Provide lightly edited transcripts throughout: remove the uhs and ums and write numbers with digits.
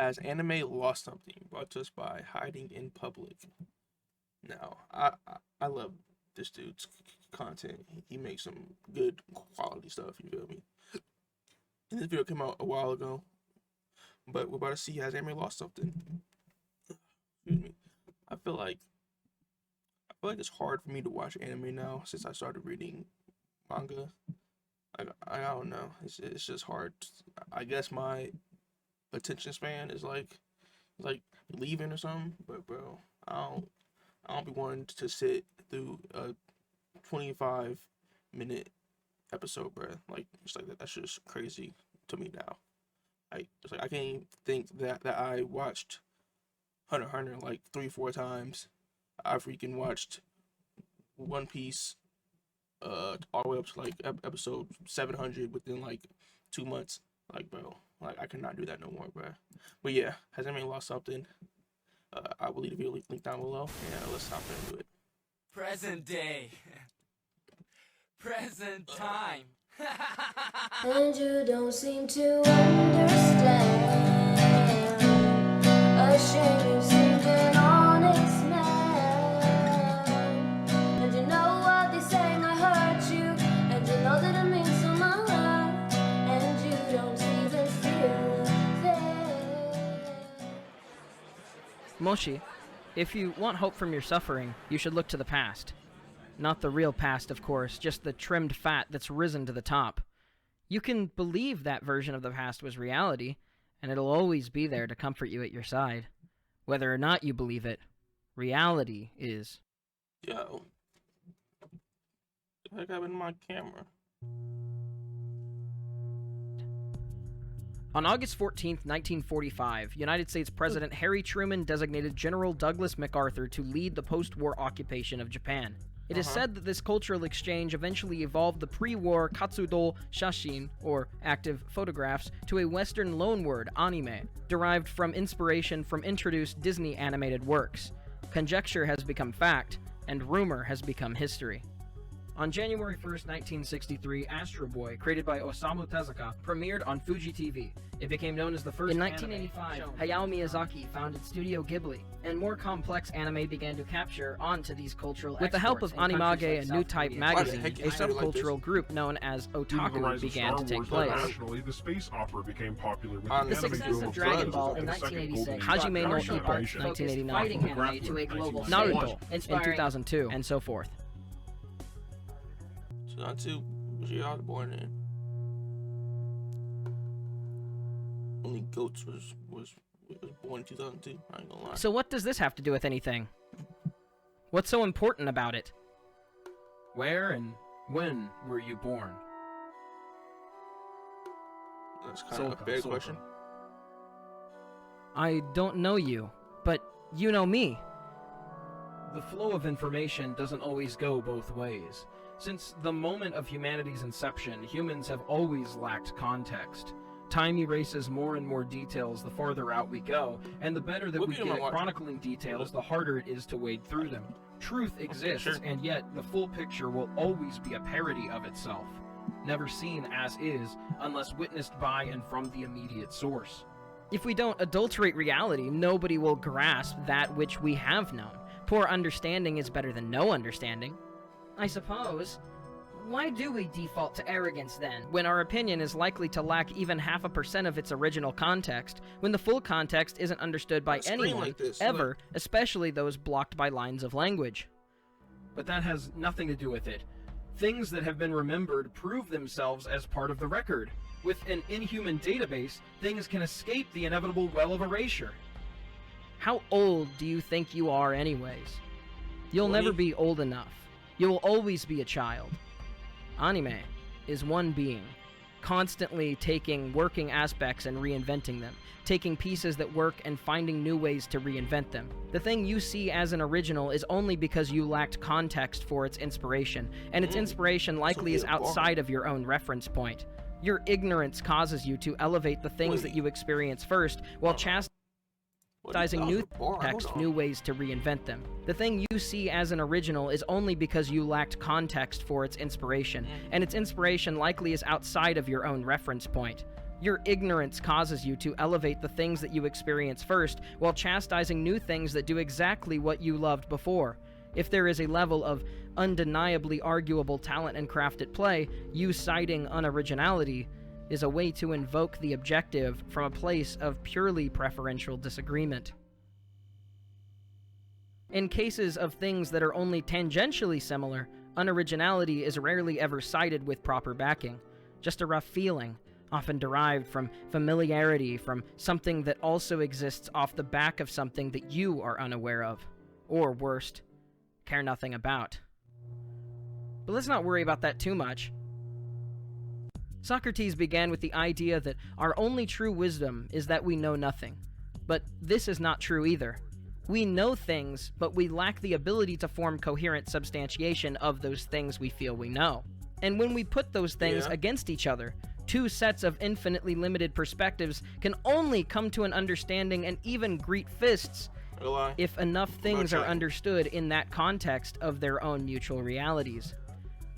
Has anime lost something? Brought to us by Hiding in Public. Now, I love this dude's content. He makes some good quality stuff. You feel me? And this video came out a while ago, but we're about to see has anime lost something. Excuse me. I feel like it's hard for me to watch anime now since I started reading manga. I don't know. It's just hard. I guess my attention span is like leaving or something. But bro, I don't be wanting to sit through a 25-minute episode, bro. Like it's like that. That's just crazy to me now. It's like I can't even think that I watched Hunter x Hunter like 3-4 times. I freaking watched One Piece all the way up to like episode 700 within like 2 months. Like bro, like I cannot do that no more, bro. But yeah, has anybody lost something? I will leave the video link down below, and let's hop into it. Present day. Present time. And you don't seem to understand. Ashamed you seemed an honest man. And you know what they say might hurt you, and you know that it means so much, and you don't even feel it. Moshi, if you want hope from your suffering, you should look to the past. Not the real past, of course, just the trimmed fat that's risen to the top. You can believe that version of the past was reality, and it'll always be there to comfort you at your side. Whether or not you believe it, reality is. Yo, what the heck happened to my camera? On August 14, 1945, United States President Harry Truman designated General Douglas MacArthur to lead the post-war occupation of Japan. It is said that this cultural exchange eventually evolved the pre-war Katsudo Shashin, or active photographs, to a Western loanword, anime, derived from inspiration from introduced Disney animated works. Conjecture has become fact, and rumor has become history. On January 1st, 1963, Astro Boy, created by Osamu Tezuka, premiered on Fuji TV. It became known as the first. In 1985, Hayao Miyazaki founded Studio Ghibli, and more complex anime began to capture onto these cultural exports. With the help of Animage, a new type magazine, a subcultural group known as otaku began to take place. The space opera became popular with The success of Dragon Ball in 1986, Hajime no Ippo, 1989, fighting anime to a global Naruto in 2002, and so forth. 2002 was year I was born in. Only Goats was born in 2002. I ain't gonna lie. So what does this have to do with anything? What's so important about it? Where and when were you born? That's kind of a big question. I don't know you, but you know me. The flow of information doesn't always go both ways. Since the moment of humanity's inception, humans have always lacked context. Time erases more and more details the farther out we go, and the better that we get at chronicling details, the harder it is to wade through them. Truth exists, and yet the full picture will always be a parody of itself, never seen as is, unless witnessed by and from the immediate source. If we don't adulterate reality, nobody will grasp that which we have known. Poor understanding is better than no understanding. I suppose. Why do we default to arrogance then, when our opinion is likely to lack even 0.5% of its original context, when the full context isn't understood by anyone, like this, ever, especially those blocked by lines of language? But that has nothing to do with it. Things that have been remembered prove themselves as part of the record. With an inhuman database, things can escape the inevitable well of erasure. How old do you think you are anyways? You'll never be old enough. You will always be a child. Anime is one being, constantly taking working aspects and reinventing them, taking pieces that work and finding new ways to reinvent them. The thing you see as an original is only because you lacked context for its inspiration, and its inspiration likely is outside of your own reference point. Your ignorance causes you to elevate the things that you experience first, while chastising new text, new ways to reinvent them. The thing you see as an original is only because you lacked context for its inspiration, and its inspiration likely is outside of your own reference point. Your ignorance causes you to elevate the things that you experience first, while chastising new things that do exactly what you loved before. If there is a level of undeniably arguable talent and craft at play, you citing unoriginality is a way to invoke the objective from a place of purely preferential disagreement. In cases of things that are only tangentially similar, unoriginality is rarely ever cited with proper backing. Just a rough feeling, often derived from familiarity, from something that also exists off the back of something that you are unaware of. Or worst, care nothing about. But let's not worry about that too much. Socrates began with the idea that our only true wisdom is that we know nothing. But this is not true either. We know things, but we lack the ability to form coherent substantiation of those things we feel we know. And when we put those things against each other, two sets of infinitely limited perspectives can only come to an understanding and even greet fists if enough things are understood in that context of their own mutual realities.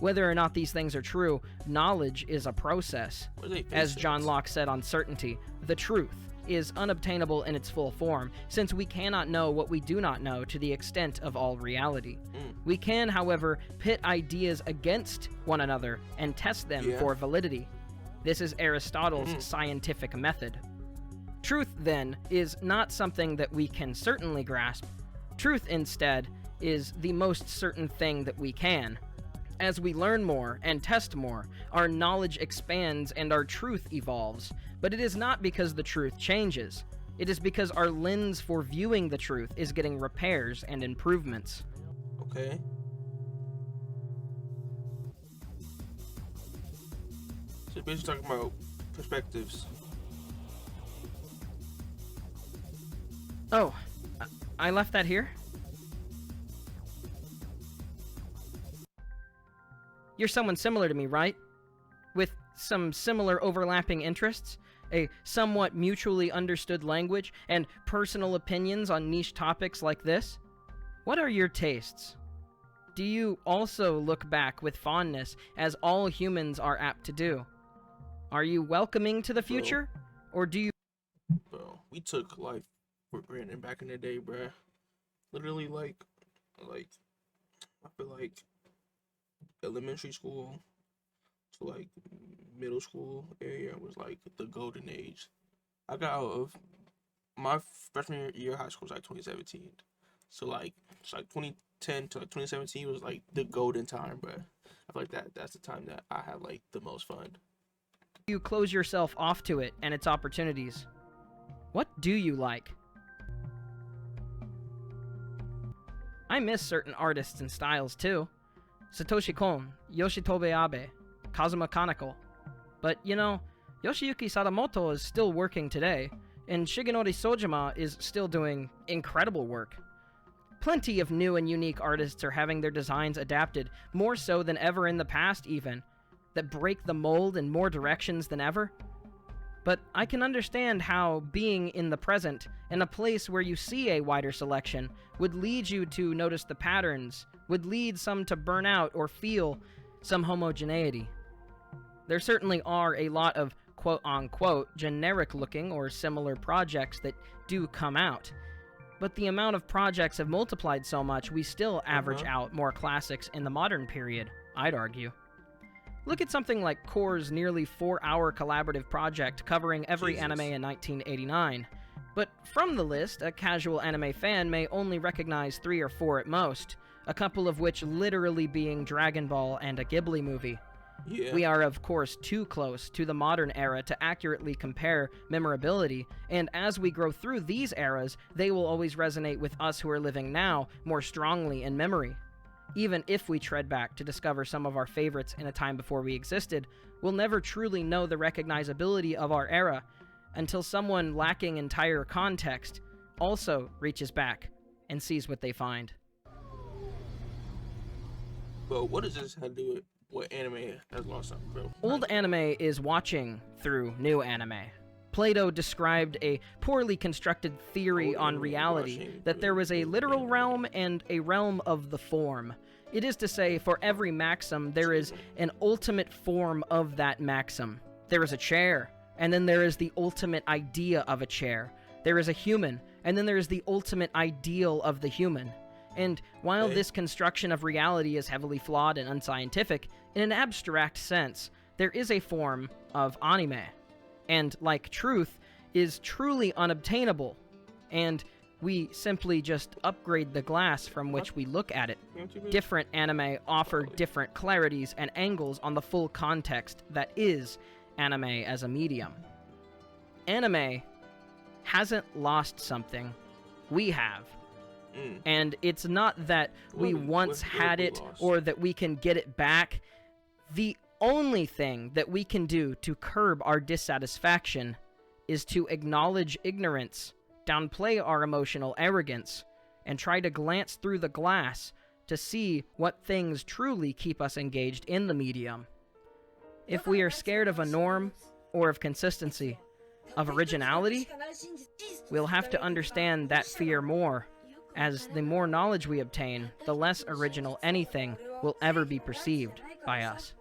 Whether or not these things are true, knowledge is a process. As John Locke said on Certainty, the truth is unobtainable in its full form, since we cannot know what we do not know to the extent of all reality. We can, however, pit ideas against one another and test them for validity. This is Aristotle's scientific method. Truth, then, is not something that we can certainly grasp. Truth, instead, is the most certain thing that we can. As we learn more and test more, our knowledge expands and our truth evolves. But it is not because the truth changes. It is because our lens for viewing the truth is getting repairs and improvements. Okay. So basically talking about perspectives. Oh, I left that here? You're someone similar to me, right? With some similar overlapping interests, a somewhat mutually understood language, and personal opinions on niche topics like this? What are your tastes? Do you also look back with fondness, as all humans are apt to do? Are you welcoming to the future? Or do you... Bro, we took life for granted back in the day, bruh. Literally, like, I feel like elementary school to like middle school area was like the golden age. I got out of my freshman year of high school was like 2017. So like it's like 2010 to like 2017 was like the golden time, bro. I feel like that's the time that I had like the most fun. You close yourself off to it and its opportunities? What do you like? I miss certain artists and styles too. Satoshi Kon, Yoshitobe Abe, Kazuma Kaneko. But, you know, Yoshiyuki Sadamoto is still working today, and Shigenori Sojima is still doing incredible work. Plenty of new and unique artists are having their designs adapted, more so than ever in the past even, that break the mold in more directions than ever. But I can understand how being in the present, in a place where you see a wider selection, would lead you to notice the patterns, would lead some to burn out or feel some homogeneity. There certainly are a lot of quote-unquote generic-looking or similar projects that do come out, but the amount of projects have multiplied so much we still average out more classics in the modern period, I'd argue. Look at something like Core's nearly 4-hour collaborative project covering every anime in 1989. But from the list, a casual anime fan may only recognize 3 or 4 at most, a couple of which literally being Dragon Ball and a Ghibli movie. Yeah. We are, of course, too close to the modern era to accurately compare memorability, and as we grow through these eras, they will always resonate with us who are living now more strongly in memory. Even if we tread back to discover some of our favorites in a time before we existed, we'll never truly know the recognizability of our era until someone lacking entire context also reaches back and sees what they find. But what does this have to do with what anime has lost something, bro? Old anime is watching through new anime. Plato described a poorly constructed theory on reality, that there was a literal realm and a realm of the form. It is to say, for every maxim, there is an ultimate form of that maxim. There is a chair, and then there is the ultimate idea of a chair. There is a human, and then there is the ultimate ideal of the human. And while this construction of reality is heavily flawed and unscientific, in an abstract sense, there is a form of anime, and, like truth, is truly unobtainable, and we simply just upgrade the glass from which we look at it. Different anime offer different clarities and angles on the full context that is anime as a medium. Anime hasn't lost something. We have. And it's not that we once had it or that we can get it back. The only thing that we can do to curb our dissatisfaction is to acknowledge ignorance, downplay our emotional arrogance, and try to glance through the glass to see what things truly keep us engaged in the medium. If we are scared of a norm, or of consistency, of originality, we'll have to understand that fear more, as the more knowledge we obtain, the less original anything will ever be perceived by us.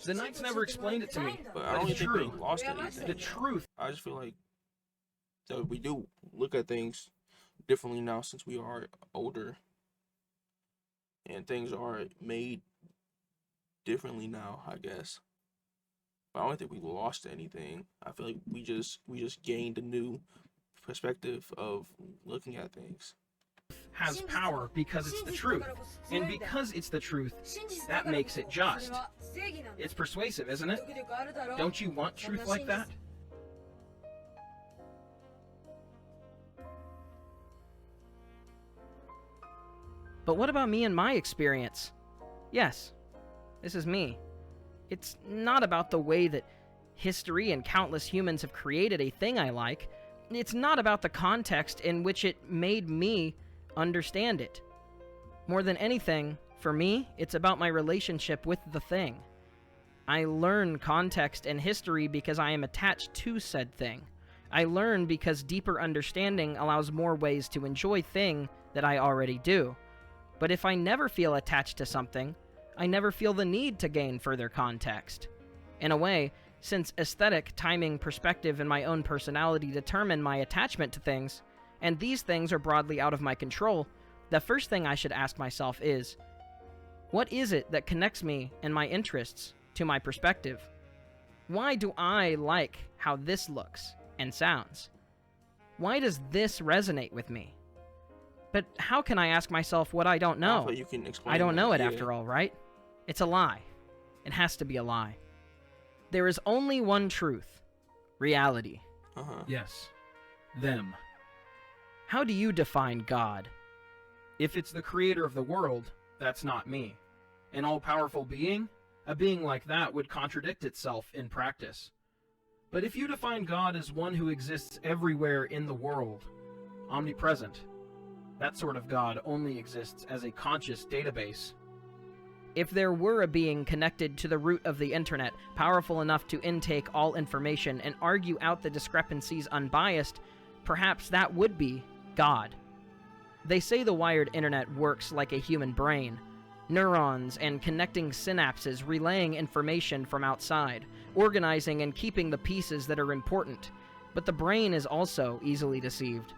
The Knights never explained it to me. But I don't It's even think true. we lost anything. The truth. I just feel like that we do look at things differently now since we are older, and things are made differently now, I guess. But I don't think we lost anything. I feel like we just gained a new perspective of looking at things. Has power because it's the truth. And because it's the truth, that makes it just. It's persuasive, isn't it? Don't you want truth like that? But what about me and my experience? Yes, this is me. It's not about the way that history and countless humans have created a thing I like. It's not about the context in which it made me understand it. More than anything, for me, it's about my relationship with the thing. I learn context and history because I am attached to said thing. I learn because deeper understanding allows more ways to enjoy thing that I already do. But if I never feel attached to something, I never feel the need to gain further context. In a way, since aesthetic, timing, perspective, and my own personality determine my attachment to things, and these things are broadly out of my control, the first thing I should ask myself is, what is it that connects me and my interests to my perspective? Why do I like how this looks and sounds? Why does this resonate with me? But how can I ask myself what I don't know? You can explain I don't know that, it yeah. after all, right? It's a lie. It has to be a lie. There is only one truth. Reality. Yes. Them. How do you define God? If it's the creator of the world, that's not me. An all-powerful being? A being like that would contradict itself in practice. But if you define God as one who exists everywhere in the world, omnipresent, that sort of God only exists as a conscious database. If there were a being connected to the root of the internet, powerful enough to intake all information and argue out the discrepancies unbiased, perhaps that would be God. They say the wired internet works like a human brain. Neurons and connecting synapses relaying information from outside, organizing and keeping the pieces that are important. But the brain is also easily deceived.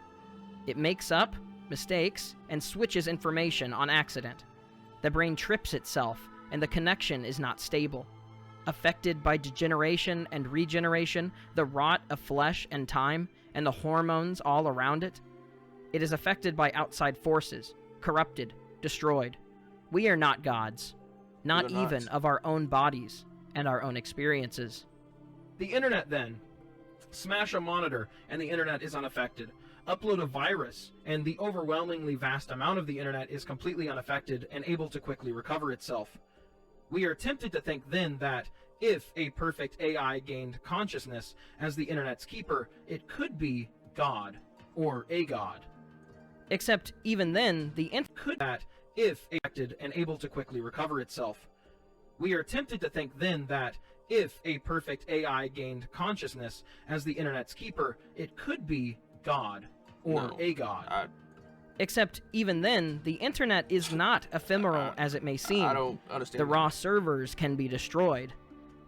It makes up, mistakes, and switches information on accident. The brain trips itself, and the connection is not stable. Affected by degeneration and regeneration, the rot of flesh and time, and the hormones all around it, it is affected by outside forces, corrupted, destroyed. We are not gods, not We're not. even of our own bodies and our own experiences. The internet, then. Smash a monitor, and the internet is unaffected. Upload a virus, and the overwhelmingly vast amount of the internet is completely unaffected and able to quickly recover itself. We are tempted to think then that, if a perfect AI gained consciousness as the internet's keeper, it could be God, or a god. Except, even then, the Could that, if affected and able to quickly recover itself. We are tempted to think then that, if a perfect AI gained consciousness as the internet's keeper, it could be God, or No, a god. Except, even then, the internet is not ephemeral as it may seem. I don't understand. The that. raw servers can be destroyed.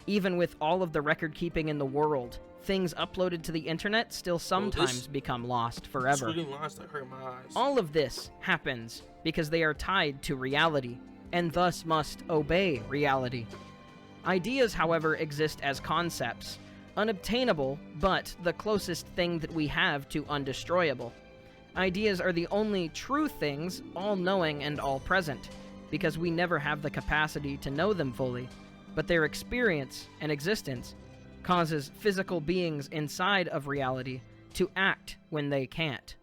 Even with all of the record keeping in the world, things uploaded to the internet still sometimes become lost forever. Reading lines that hurt my eyes. All of this happens because they are tied to reality, and thus must obey reality. Ideas, however, exist as concepts, unobtainable, but the closest thing that we have to undestroyable. Ideas are the only true things, all-knowing and all-present, because we never have the capacity to know them fully, but their experience and existence causes physical beings inside of reality to act when they can't.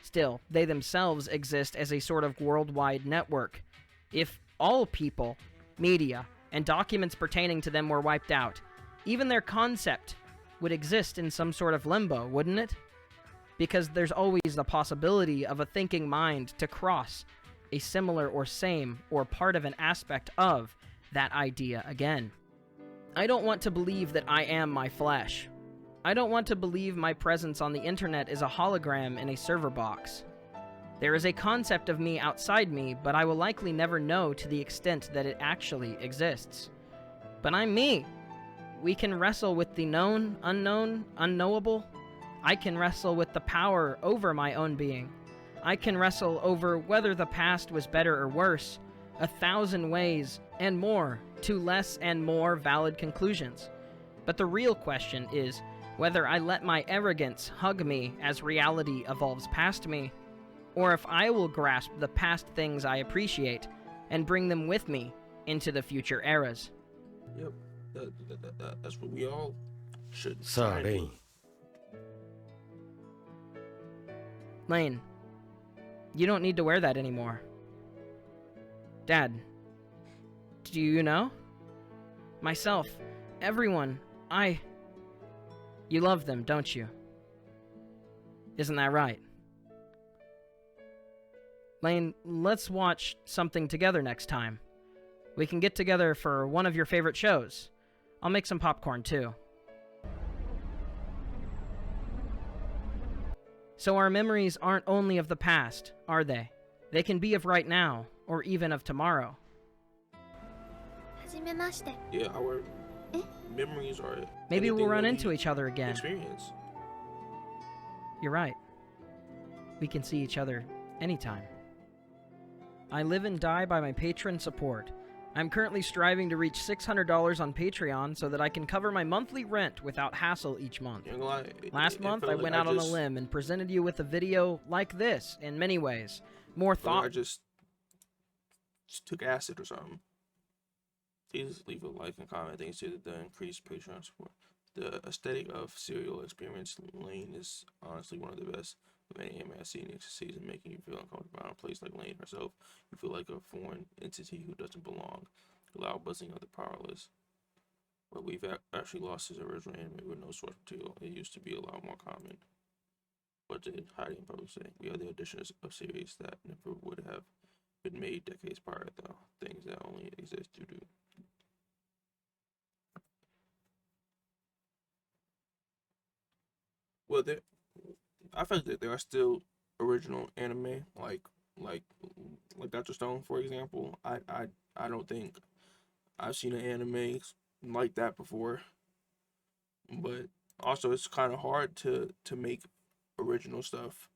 Still, they themselves exist as a sort of worldwide network. If all people, media, and documents pertaining to them were wiped out, even their concept would exist in some sort of limbo, wouldn't it? Because there's always the possibility of a thinking mind to cross a similar or same or part of an aspect of that idea again. I don't want to believe that I am my flesh. I don't want to believe my presence on the internet is a hologram in a server box. There is a concept of me outside me, but I will likely never know to the extent that it actually exists. But I'm me. We can wrestle with the known, unknown, unknowable. I can wrestle with the power over my own being. I can wrestle over whether the past was better or worse, 1,000 ways and more to less and more valid conclusions. But the real question is whether I let my arrogance hug me as reality evolves past me, or if I will grasp the past things I appreciate and bring them with me into the future eras. Yep, that's what we all should. さあ try and レ do. イン Lane, you don't need to wear that anymore. Dad, do you know? Myself, everyone, you love them, don't you? Isn't that right? Lane, let's watch something together next time. We can get together for one of your favorite shows. I'll make some popcorn too. So our memories aren't only of the past, are they? They can be of right now, or even of tomorrow. はじめまして。 Yeah, our Eh? memories are. Maybe we'll anything run that into we each other again. Experience. You're right. We can see each other anytime. I live and die by my patron support. I'm currently striving to reach $600 on Patreon so that I can cover my monthly rent without hassle each month. You ain't gonna lie, Last month, I felt went like out on a just- limb and presented you with a video like this in many ways. More felt like I thought. just took acid or something. Please leave a like and comment. Thanks to the increased Patreon support. The aesthetic of Serial Experience Lane is honestly one of the best of any anime I've seen this season, making you feel uncomfortable in a place like Lane herself. You feel like a foreign entity who doesn't belong. The loud buzzing of the powerless. But we've actually lost his original anime with no source material. It used to be a lot more common. But did hiding in public say we are the additions of series that never would have been made decades prior, though. Things that only exist due to well, I feel like there are still original anime like Dr. Stone, for example. I don't think I've seen an anime like that before. But also, it's kind of hard to make original stuff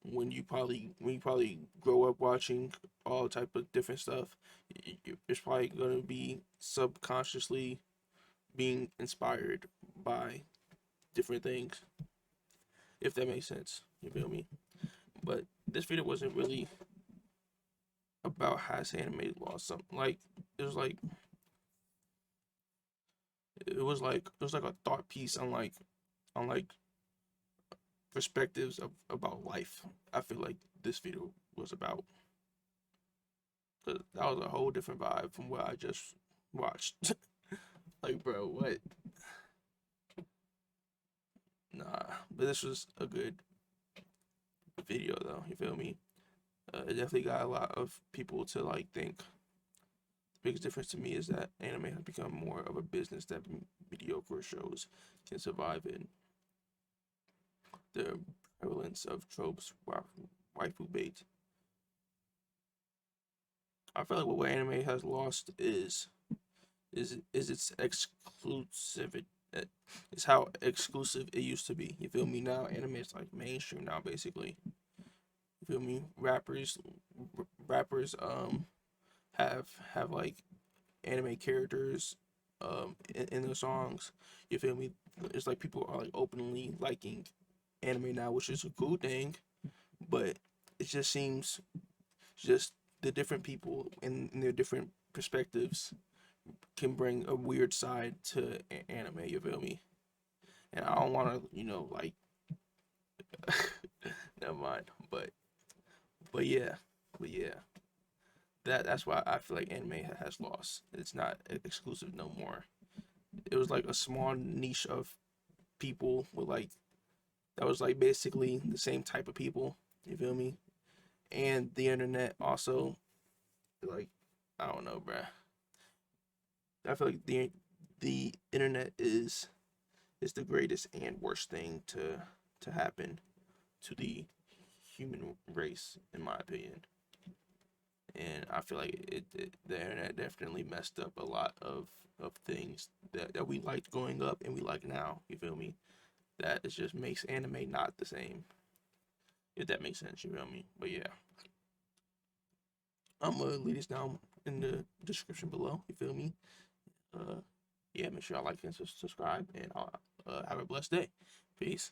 when you probably grow up watching all type of different stuff. It's probably gonna be subconsciously being inspired by different things, if that makes sense. You feel me? But this video wasn't really about has anime lost something. Like it was like a thought piece on like perspectives about life. I feel like this video was about, cause that was a whole different vibe from what I just watched. Like, bro, what? Nah, but this was a good video though. You feel me? It definitely got a lot of people to like think. The biggest difference to me is that anime has become more of a business that mediocre shows can survive in. The prevalence of tropes, waifu bait. I feel like what anime has lost is its It's how exclusive it used to be. You feel me? Now anime is like mainstream now, basically. You feel me? Rappers have like anime characters in their songs. You feel me? It's like people are like openly liking anime now, which is a cool thing, but it just seems just the different people in their different perspectives can bring a weird side to anime. You feel me? And I don't want to, like, never mind. But yeah, but yeah. That's why I feel like anime has lost. It's not exclusive no more. It was like a small niche of people with like that was like basically the same type of people. You feel me? And the internet also, like, I don't know, bruh. I feel like the internet is the greatest and worst thing to happen to the human race, in my opinion. And I feel like the internet definitely messed up a lot of things that we liked growing up and we like now. You feel me? That it just makes anime not the same. If that makes sense, you feel me? But yeah, I'm gonna leave this down in the description below. You feel me? Yeah, make sure y'all like and subscribe, and I'll have a blessed day. Peace.